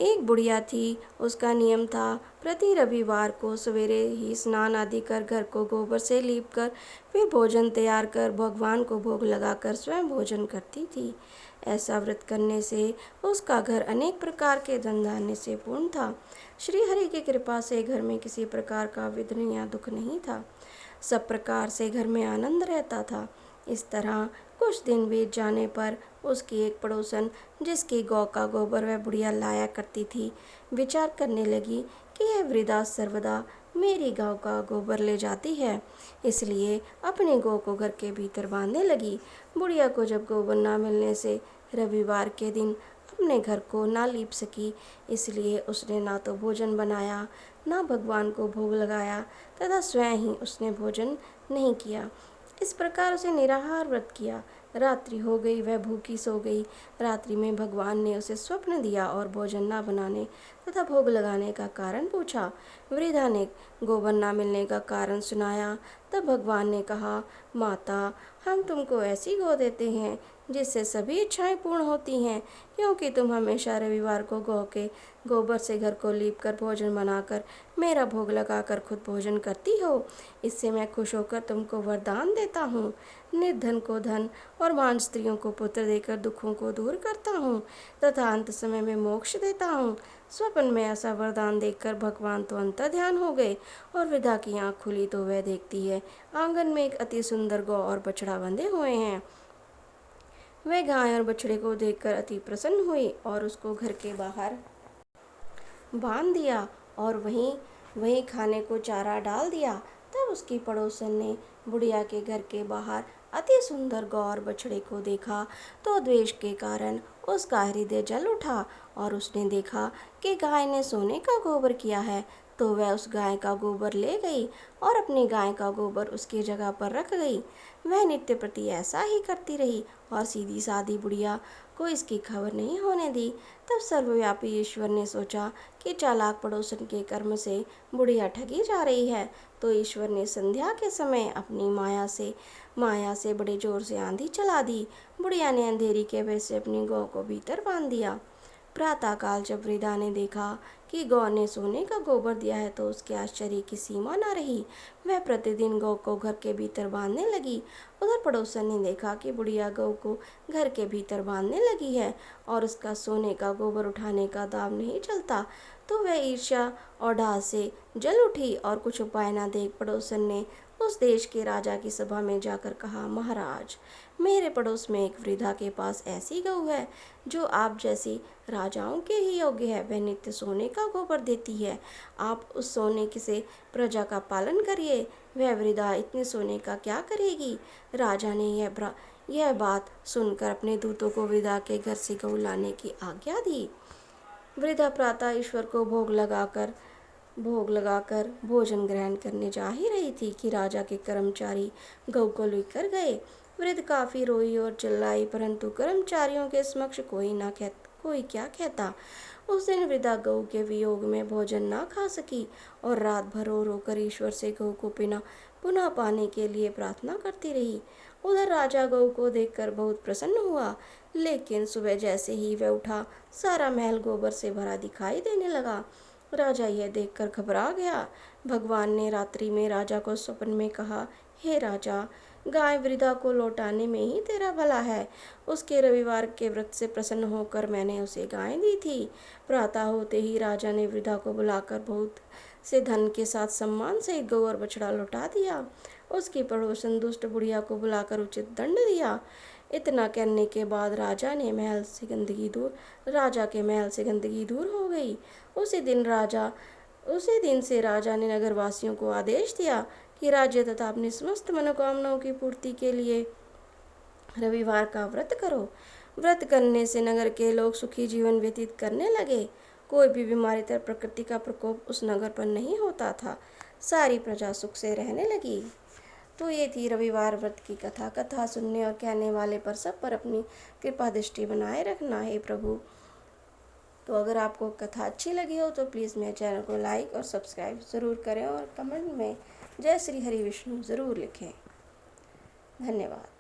एक बुढ़िया थी। उसका नियम था प्रति रविवार को सवेरे ही स्नान आदि कर घर को गोबर से लीप कर फिर भोजन तैयार कर भगवान को भोग लगाकर स्वयं भोजन करती थी। ऐसा व्रत करने से उसका घर अनेक प्रकार के धन धान्य से पूर्ण था। श्री हरि की कृपा से घर में किसी प्रकार का विघ्न या दुख नहीं था। सब प्रकार से घर में आनंद रहता था। इस तरह कुछ दिन बीत जाने पर उसकी एक पड़ोसन, जिसकी गौ का गोबर वह बुढ़िया लाया करती थी, विचार करने लगी कि यह वृद्धा सर्वदा मेरी गौ का गोबर ले जाती है, इसलिए अपनी गौ को घर के भीतर बांधने लगी। बुढ़िया को जब गोबर न मिलने से रविवार के दिन अपने घर को ना लीप सकी, इसलिए उसने ना तो भोजन बनाया, ना भगवान को भोग लगाया तथा स्वयं ही उसने भोजन नहीं किया। इस प्रकार उसे निराहार व्रत किया। रात्रि हो गई, वह भूखी सो गई। रात्रि में भगवान ने उसे स्वप्न दिया और भोजन न बनाने तथा भोग लगाने का कारण पूछा। वृद्धा ने गोबर न मिलने का कारण सुनाया। तब भगवान ने कहा, माता, हम तुमको ऐसी गौ देते हैं जिससे सभी इच्छाएं पूर्ण होती हैं, क्योंकि तुम हमेशा रविवार को गौ के गोबर से घर को लीप कर भोजन बनाकर मेरा भोग लगाकर खुद भोजन करती हो। इससे मैं खुश होकर तुमको वरदान देता हूँ। निर्धन को धन और महान स्त्रियों को पुत्र देकर दुखों को दूर करता हूँ तथा अंत समय में मोक्ष देता हूँ। स्वप्न में ऐसा वरदान देखकर भगवान तो अंतर्ध्यान हो गए और वृद्धा की आँख खुली तो वह देखती है आंगन में एक अति सुंदर गौ और बछड़ा बंधे हुए हैं। वह गाय और बछड़े को देखकर अति प्रसन्न हुई और उसको घर के बाहर बांध दिया और वहीं खाने को चारा डाल दिया। तब उसकी पड़ोसन ने बुढ़िया के घर के बाहर अति सुंदर गौ और बछड़े को देखा तो द्वेष के कारण उसका हृदय जल उठा और उसने देखा कि गाय ने सोने का गोबर किया है, तो वह उस गाय का गोबर ले गई और अपनी गाय का गोबर उसकी जगह पर रख गई। वह नित्य प्रति ऐसा ही करती रही और सीधी सादी बुढ़िया को इसकी खबर नहीं होने दी। तब सर्वव्यापी ईश्वर ने सोचा कि चालाक पड़ोसन के कर्म से बुढ़िया ठगी जा रही है, तो ईश्वर ने संध्या के समय अपनी माया से बड़े जोर से आंधी चला दी। बुढ़िया ने अंधेरी के भय से अपनी गौ को भीतर बांध दिया। प्रातःकाल जब वृद्धा ने देखा कि गौ ने सोने का गोबर दिया है तो उसके आश्चर्य की सीमा न रही। वह प्रतिदिन गौ को घर के भीतर बांधने लगी। उधर पड़ोसन ने देखा कि बुढ़िया गौ को घर के भीतर बांधने लगी है और उसका सोने का गोबर उठाने का दाव नहीं चलता, तो वह ईर्ष्या और डाह से जल उठी और कुछ उपाय न देख पड़ोसन ने उस देश के राजा की सभा में जाकर कहा, महाराज, मेरे पड़ोस में एक वृद्धा के पास ऐसी गऊ है जो आप जैसी राजाओं के ही योग्य है। वह नित्य सोने का गोबर देती है। आप उस सोने से प्रजा का पालन करिए। वह वृद्धा इतने सोने का क्या करेगी। राजा ने यह बात सुनकर अपने दूतों को वृद्धा के घर से गऊ लाने की आज्ञा दी। वृद्धा प्रातः ईश्वर को भोग लगाकर भोजन ग्रहण करने जा ही रही थी कि राजा के कर्मचारी गऊ को लेकर गए। वृद्ध काफी रोई और चिल्लाई, परंतु कर्मचारियों के समक्ष कोई क्या कहता। उस दिन वृद्धा गऊ के वियोग में भोजन ना खा सकी और रात भर रो रो कर ईश्वर से गऊ को पुनः पाने के लिए प्रार्थना करती रही। उधर राजा गऊ को देखकर बहुत प्रसन्न हुआ, लेकिन सुबह जैसे ही वह उठा, सारा महल गोबर से भरा दिखाई देने लगा। राजा यह देखकर घबरा गया। भगवान ने रात्रि में राजा को स्वप्न में कहा, हे राजा, गाय वृद्धा को लौटाने में ही तेरा भला है। उसके रविवार के व्रत से प्रसन्न होकर मैंने उसे गाय दी थी। प्रातः होते ही राजा ने वृद्धा को बुलाकर बहुत से धन के साथ सम्मान से गौ और बछड़ा लौटा दिया। उसकी पड़ोसन दुष्ट बुढ़िया को बुलाकर उचित दंड दिया। इतना करने के बाद राजा के महल से गंदगी दूर हो गई। उसी दिन से राजा ने नगरवासियों को आदेश दिया कि राज्य तथा अपनी समस्त मनोकामनाओं की पूर्ति के लिए रविवार का व्रत करो। व्रत करने से नगर के लोग सुखी जीवन व्यतीत करने लगे। कोई भी बीमारी तथा प्रकृति का प्रकोप उस नगर पर नहीं होता था। सारी प्रजा सुख से रहने लगी। तो ये थी रविवार व्रत की कथा। कथा सुनने और कहने वाले पर सब पर अपनी कृपा दृष्टि बनाए रखना है प्रभु। तो अगर आपको कथा अच्छी लगी हो तो प्लीज़ मेरे चैनल को लाइक और सब्सक्राइब ज़रूर करें और कमेंट में जय श्री हरि विष्णु ज़रूर लिखें। धन्यवाद।